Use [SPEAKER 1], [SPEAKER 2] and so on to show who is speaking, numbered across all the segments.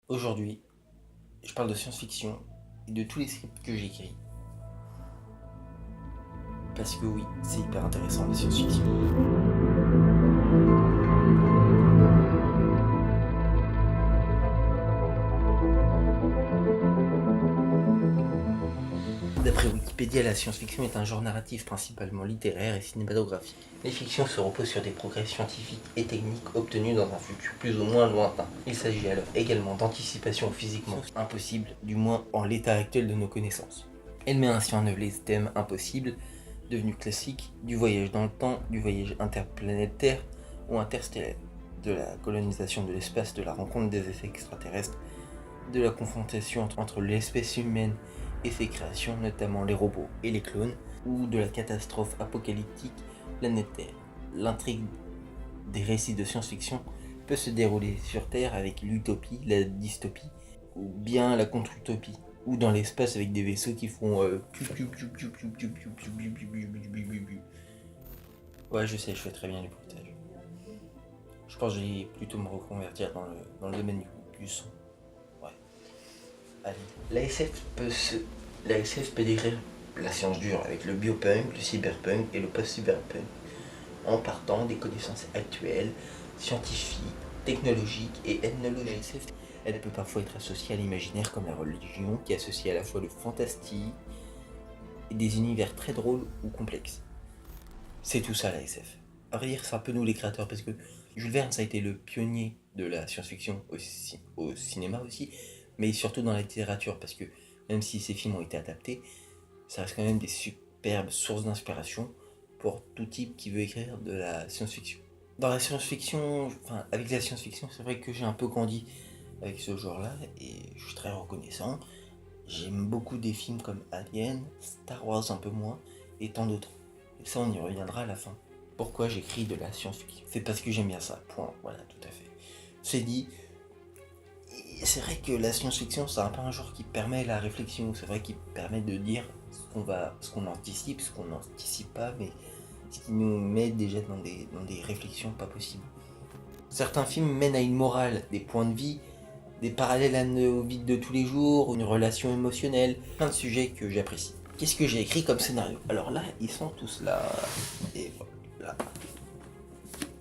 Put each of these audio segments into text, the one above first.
[SPEAKER 1] Aujourd'hui, je parle de science-fiction et de tous les scripts que j'ai écrits. Parce que oui, c'est hyper intéressant la science-fiction. D'après Wikipédia, la science-fiction est un genre narratif principalement littéraire et cinématographique. Les fictions se reposent sur des progrès scientifiques et techniques obtenus dans un futur plus ou moins lointain. Il s'agit alors également d'anticipation physiquement impossible, du moins en l'état actuel de nos connaissances. Elle met ainsi en œuvre les thèmes impossibles, devenus classiques, du voyage dans le temps, du voyage interplanétaire ou interstellaire, de la colonisation de l'espace, de la rencontre des effets extraterrestres, de la confrontation entre l'espèce humaine et ses créations, notamment les robots et les clones, ou de la catastrophe apocalyptique planétaire. L'intrigue des récits de science-fiction peut se dérouler sur Terre avec l'utopie, la dystopie, ou bien la contre-utopie, ou dans l'espace avec des vaisseaux qui font ouais, je sais, je fais très bien les bruitages. Je pense que je vais plutôt me reconvertir dans le domaine du son. Ouais. Allez. La SF peut décrire la science dure avec le biopunk, le cyberpunk et le post-cyberpunk, en partant des connaissances actuelles, scientifiques, technologiques et ethnologiques. Elle peut parfois être associée à l'imaginaire comme la religion, qui associe à la fois le fantastique et des univers très drôles ou complexes. C'est tout ça la SF. À vrai dire, c'est un peu nous les créateurs, parce que Jules Verne, ça a été le pionnier de la science-fiction au cinéma aussi, mais surtout dans la littérature, parce que même si ces films ont été adaptés, ça reste quand même des superbes sources d'inspiration pour tout type qui veut écrire de la science-fiction. Dans la science-fiction, enfin avec la science-fiction, c'est vrai que j'ai un peu grandi avec ce genre-là et je suis très reconnaissant. J'aime beaucoup des films comme Alien, Star Wars un peu moins et tant d'autres. Et ça, on y reviendra à la fin. Pourquoi j'écris de la science-fiction? C'est parce que j'aime bien ça, point, voilà, tout à fait. C'est dit, c'est vrai que la science-fiction, c'est un peu un genre qui permet la réflexion, c'est vrai qu'il permet de dire ce qu'on anticipe, ce qu'on n'anticipe pas, mais ce qui nous met déjà dans des réflexions pas possibles. Certains films mènent à une morale, des points de vie, des parallèles à nos vies de tous les jours, une relation émotionnelle, plein de sujets que j'apprécie. Qu'est-ce que j'ai écrit comme scénario? Alors là, ils sont tous là, et voilà.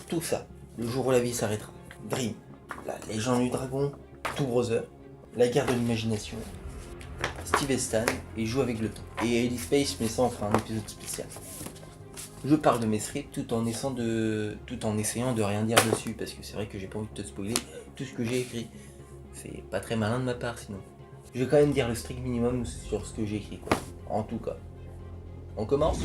[SPEAKER 1] Tout ça, le jour où la vie s'arrêtera. Dream, la légende du dragon, Two Brother, la guerre de l'imagination, Steve et Stan, et Joue avec le temps. Et Ellie Space, mais ça on fera un épisode spécial. Je parle de mes scripts tout en essayant de rien dire dessus, parce que c'est vrai que j'ai pas envie de te spoiler tout ce que j'ai écrit. C'est pas très malin de ma part sinon. Je vais quand même dire le strict minimum sur ce que j'ai écrit, quoi. En tout cas. On commence?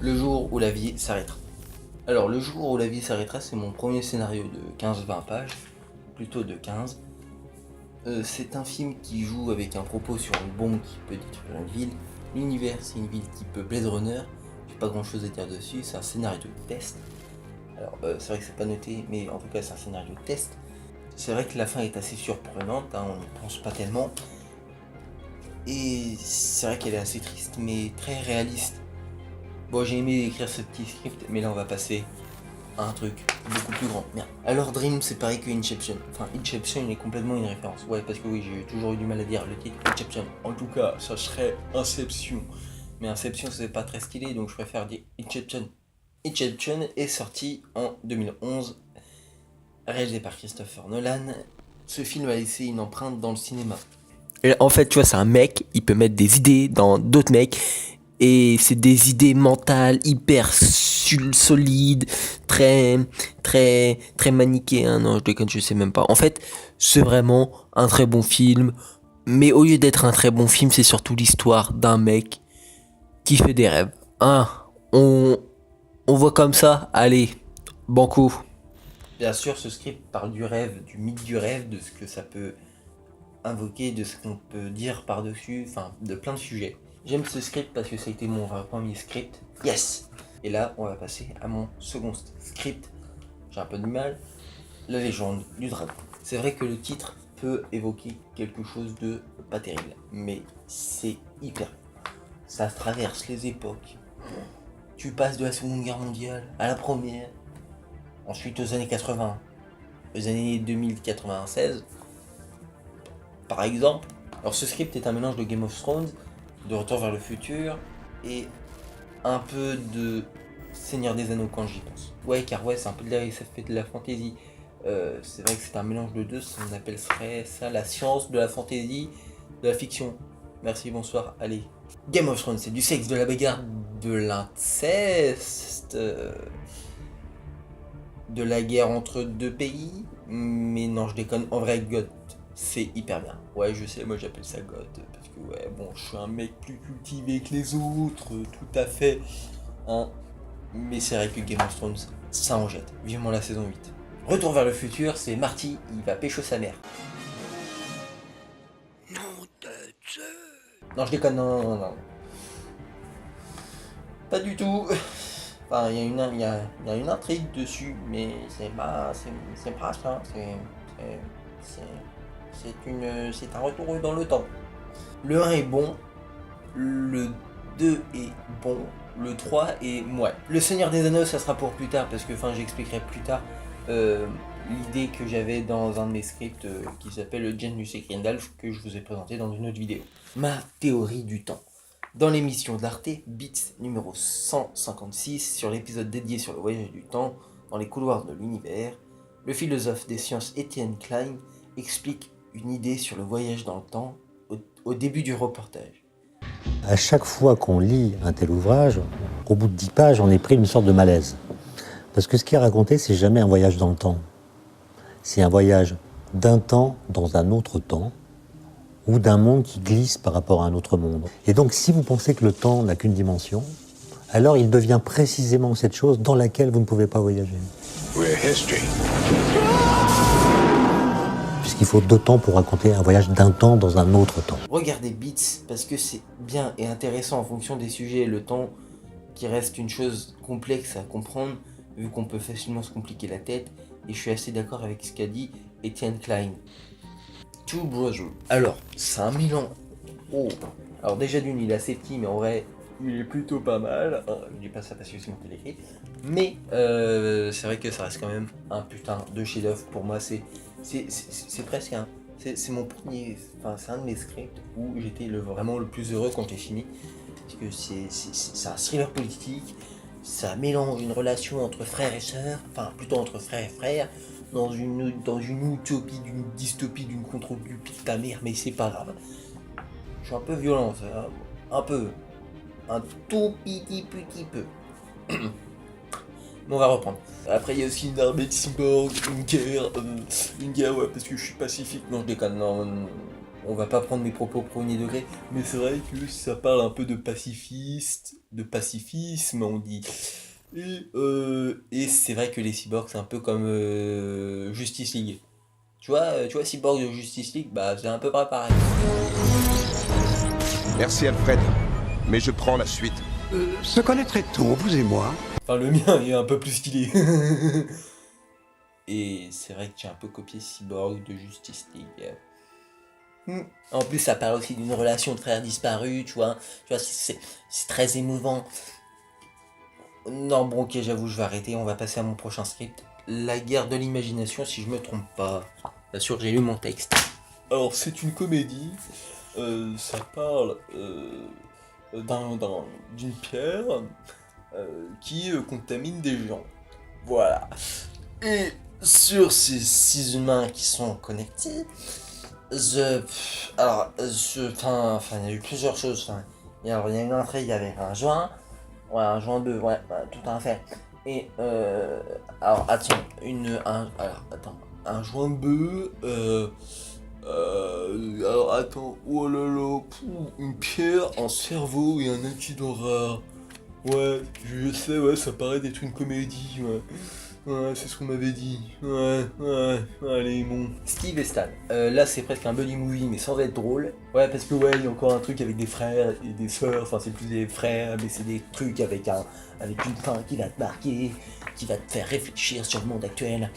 [SPEAKER 1] Le jour où la vie s'arrêtera. Alors, le jour où la vie s'arrêtera, c'est mon premier scénario de 15-20 pages, plutôt de 15. C'est un film qui joue avec un propos sur une bombe qui peut détruire une ville. L'univers, c'est une ville type Blade Runner. J'ai pas grand chose à dire dessus, c'est un scénario de test. Alors, c'est vrai que c'est pas noté, mais en tout cas, c'est un scénario de test. C'est vrai que la fin est assez surprenante, hein, on n'y pense pas tellement. Et c'est vrai qu'elle est assez triste, mais très réaliste. Bon, j'ai aimé écrire ce petit script, mais là on va passer à un truc beaucoup plus grand. Merde. Alors Dream, c'est pareil que Inception. Enfin, Inception est complètement une référence. Ouais, parce que oui, j'ai toujours eu du mal à dire le titre Inception. En tout cas, ça serait Inception. Mais Inception, c'est pas très stylé, donc je préfère dire Inception. Inception est sorti en 2011, réalisé par Christopher Nolan. Ce film a laissé une empreinte dans le cinéma. Et en fait, tu vois, c'est un mec, il peut mettre des idées dans d'autres mecs. Et c'est des idées mentales hyper solides, très manichéen. Non, je déconne, je sais même pas. En fait, c'est vraiment un très bon film. Mais au lieu d'être un très bon film, c'est surtout l'histoire d'un mec qui fait des rêves. Hein, on voit comme ça, allez, banco. Bien sûr, ce script parle du rêve, du mythe du rêve, de ce que ça peut invoquer, de ce qu'on peut dire par-dessus, enfin, de plein de sujets. J'aime ce script parce que ça a été mon premier script. Yes! Et là, on va passer à mon second script. J'ai un peu de mal. La légende du dragon. C'est vrai que le titre peut évoquer quelque chose de pas terrible, mais c'est hyper. Ça traverse les époques. Tu passes de la Seconde Guerre mondiale à la Première, ensuite aux années 80, aux années 2096, par exemple. Alors ce script est un mélange de Game of Thrones, de Retour vers le futur, et un peu de Seigneur des Anneaux quand j'y pense. Ouais, car ouais, c'est un peu de la, ça fait de la fantasy. C'est vrai que c'est un mélange de deux, on appellerait ça la science de la fantasy, de la fiction. Merci, bonsoir, allez. Game of Thrones, c'est du sexe, de la bagarre, de l'inceste, de la guerre entre deux pays. Mais non, je déconne, en vrai, God, c'est hyper bien. Ouais, je sais, moi j'appelle ça God, parce que ouais, bon, je suis un mec plus cultivé que les autres, tout à fait. Hein. Mais c'est vrai que Game of Thrones, ça en jette. Vivement la saison 8. Retour vers le futur, c'est Marty, il va pécho sa mère. Non, je déconne, non. Pas du tout. Enfin, il y a une intrigue dessus, mais c'est pas ça. C'est un retour dans le temps. Le 1 est bon, le 2 est bon, le 3 est mouais. Le Seigneur des Anneaux, ça sera pour plus tard, parce que j'expliquerai plus tard l'idée que j'avais dans un de mes scripts qui s'appelle Janus et Gandalf, que je vous ai présenté dans une autre vidéo. Ma théorie du temps. Dans l'émission d'Arte, Beats numéro 156, sur l'épisode dédié sur le voyage du temps dans les couloirs de l'univers, le philosophe des sciences Etienne Klein explique une idée sur le voyage dans le temps au début du reportage.
[SPEAKER 2] À chaque fois qu'on lit un tel ouvrage, au bout de 10 pages, on est pris une sorte de malaise. Parce que ce qui est raconté, c'est jamais un voyage dans le temps. C'est un voyage d'un temps dans un autre temps, ou d'un monde qui glisse par rapport à un autre monde. Et donc, si vous pensez que le temps n'a qu'une dimension, alors il devient précisément cette chose dans laquelle vous ne pouvez pas voyager. Puisqu'il faut 2 temps pour raconter un voyage d'un temps dans un autre temps.
[SPEAKER 1] Regardez Beats, parce que c'est bien et intéressant en fonction des sujets. Le temps qui reste une chose complexe à comprendre, vu qu'on peut facilement se compliquer la tête, et je suis assez d'accord avec ce qu'a dit Etienne Klein. Two Brothers. Alors, c'est un Milan. Oh. Alors déjà d'une, il est assez petit, mais en vrai, il est plutôt pas mal. Je dis pas ça parce que c'est moi qui l'ai écrit. Mais c'est vrai que ça reste quand même un putain de chef-d'œuvre. Pour moi, c'est presque un... C'est mon premier... Enfin, c'est un de mes scripts où j'étais vraiment le plus heureux quand j'ai fini. Parce que c'est un thriller politique. Ça mélange une relation entre frères et sœurs. Enfin, plutôt entre frères et frères. Dans une utopie, d'une dystopie, d'une contre-utopie de ta mère, mais c'est pas grave. Je suis un peu violent, ça, un peu. Un tout petit peu. Mais on va reprendre. Après, il y a aussi une armée de cyborgs, une guerre, ouais, parce que je suis pacifique. Non, je déconne, non, on va pas prendre mes propos au premier degré, mais c'est vrai que ça parle un peu de pacifisme, on dit. Et c'est vrai que les cyborgs, c'est un peu comme Justice League. Tu vois, Cyborg de Justice League, bah c'est un peu près pareil.
[SPEAKER 3] Merci Alfred, mais je prends la suite.
[SPEAKER 4] Se connaîtrait-on, vous et moi?
[SPEAKER 1] Enfin, le mien est un peu plus stylé. Et c'est vrai que j'ai un peu copié Cyborg de Justice League. En plus, ça parle aussi d'une relation de frères disparus, tu vois, c'est très émouvant. Non, bon, ok, j'avoue, je vais arrêter, on va passer à mon prochain script. La guerre de l'imagination, si je me trompe pas. Bien sûr, j'ai lu mon texte. Alors, c'est une comédie, ça parle d'une pierre qui contamine des gens. Voilà. Et sur ces 6 humains qui sont connectés, il y a eu plusieurs choses. Il y a une entrée, il y avait un joint. Ouais, un joint 2, ouais, tout à fait. Et alors attends, un joint 2, alors attends, oh là là, une pierre, un cerveau et un accident rare. Ouais, je sais, ouais, ça paraît d'être une comédie, ouais. Ouais, c'est ce qu'on m'avait dit. Ouais, allez, bon. Steve et Stan. Là, c'est presque un buddy movie, mais sans être drôle. Ouais, parce que ouais, il y a encore un truc avec des frères et des sœurs. Enfin, c'est plus des frères, mais c'est des trucs avec une fin qui va te marquer, qui va te faire réfléchir sur le monde actuel.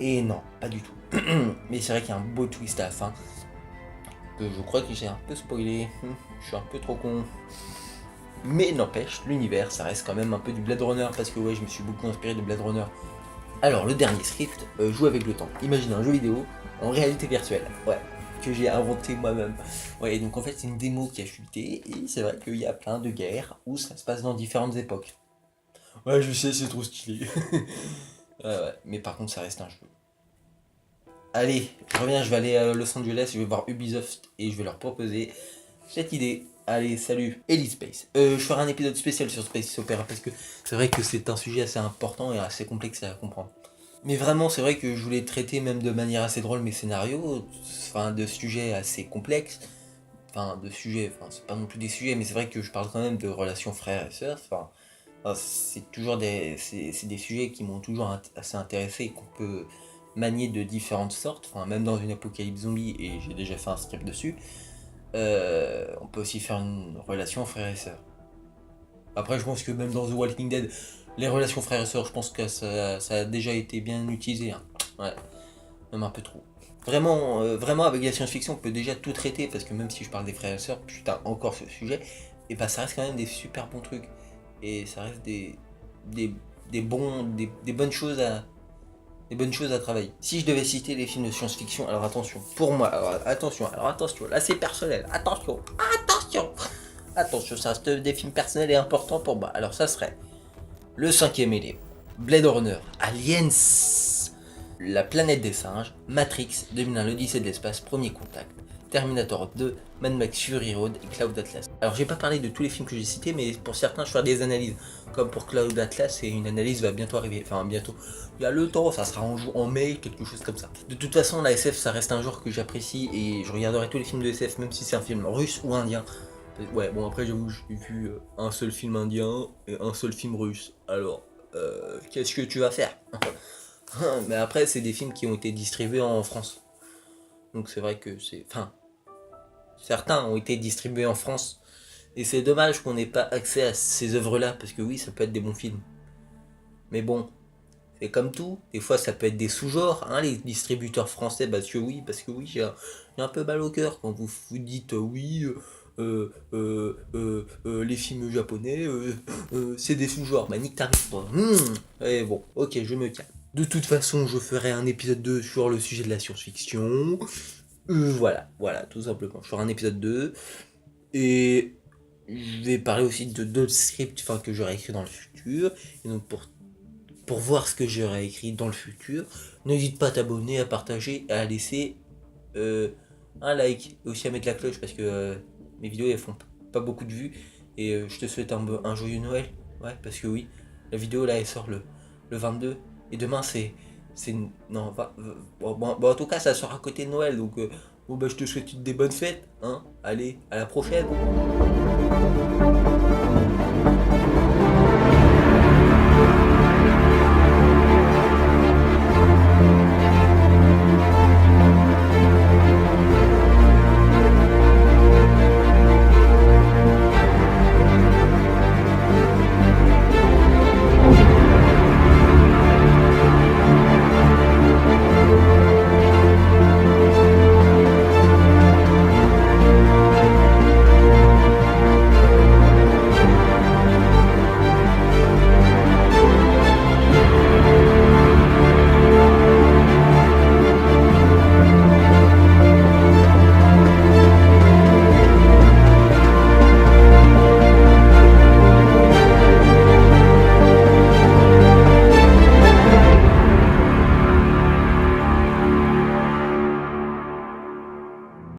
[SPEAKER 1] Et non, pas du tout. Mais c'est vrai qu'il y a un beau twist à la fin. Que je crois que j'ai un peu spoilé. Je suis un peu trop con. Mais n'empêche, l'univers, ça reste quand même un peu du Blade Runner, parce que ouais, je me suis beaucoup inspiré de Blade Runner Alors le dernier script, jouer avec le temps. Imagine un jeu vidéo en réalité virtuelle. Ouais. Que j'ai inventé moi-même. Ouais, donc en fait c'est une démo qui a chuté et c'est vrai qu'il y a plein de guerres où ça se passe dans différentes époques. Ouais, je sais, c'est trop stylé. Ouais, mais par contre ça reste un jeu. Allez, je reviens, je vais aller à Los Angeles, je vais voir Ubisoft et je vais leur proposer cette idée. Allez, salut. Elite Space. Je ferai un épisode spécial sur Space Opera parce que c'est vrai que c'est un sujet assez important et assez complexe à comprendre. Mais vraiment, c'est vrai que je voulais traiter même de manière assez drôle mes scénarios, enfin de sujets assez complexes, c'est pas non plus des sujets, mais c'est vrai que je parle quand même de relations frères et sœurs, c'est toujours des sujets qui m'ont toujours assez intéressé et qu'on peut manier de différentes sortes, même dans une apocalypse zombie, et j'ai déjà fait un script dessus, on peut aussi faire une relation frère et sœur. Après, je pense que même dans The Walking Dead, les relations frères et sœurs, je pense que ça a déjà été bien utilisé. Hein. Ouais, même un peu trop. Vraiment, avec la science-fiction, on peut déjà tout traiter, parce que même si je parle des frères et sœurs, putain, encore ce sujet, et bah ça reste quand même des super bons trucs. Et ça reste des bonnes choses à travailler. Si je devais citer les films de science-fiction, alors attention, pour moi, attention, là c'est personnel, attention, ça reste des films personnels et importants pour moi. Alors ça serait Le 5e élément, Blade Runner, Aliens, La planète des singes, Matrix, 2001, l'Odyssée de l'espace, Premier contact, Terminator 2, Mad Max Fury Road et Cloud Atlas. Alors j'ai pas parlé de tous les films que j'ai cités, mais pour certains je ferai des analyses. Comme pour Cloud Atlas, et une analyse va bientôt arriver. Enfin bientôt. Il y a le temps, ça sera en mai, quelque chose comme ça. De toute façon, la SF ça reste un genre que j'apprécie et je regarderai tous les films de SF, même si c'est un film russe ou indien. Ouais, bon après j'avoue, j'ai vu un seul film indien et un seul film russe. Alors, qu'est-ce que tu vas faire? Mais après, c'est des films qui ont été distribués en France. Donc c'est vrai que c'est... certains ont été distribués en France. Et c'est dommage qu'on n'ait pas accès à ces œuvres-là, parce que oui, ça peut être des bons films. Mais bon, c'est comme tout, des fois ça peut être des sous-genres, hein, les distributeurs français, parce que oui, j'ai un peu mal au cœur quand vous vous dites les films japonais, c'est des sous-genres, bah nique ta race. Et bon, ok, je me calme. De toute façon, je ferai un épisode 2 sur le sujet de la science-fiction. Voilà, tout simplement. Je ferai un épisode 2. Et je vais parler aussi de d'autres scripts que j'aurai écrits dans le futur. Et donc pour voir ce que j'aurai écrit dans le futur, n'hésite pas à t'abonner, à partager, à laisser un like. Et aussi à mettre la cloche parce que mes vidéos elles font pas beaucoup de vues. Et je te souhaite un joyeux Noël. Ouais, parce que oui, la vidéo là elle sort le 22. Et demain c'est non, en tout cas ça sort à côté de Noël. Donc je te souhaite des bonnes fêtes. Hein. Allez, à la prochaine.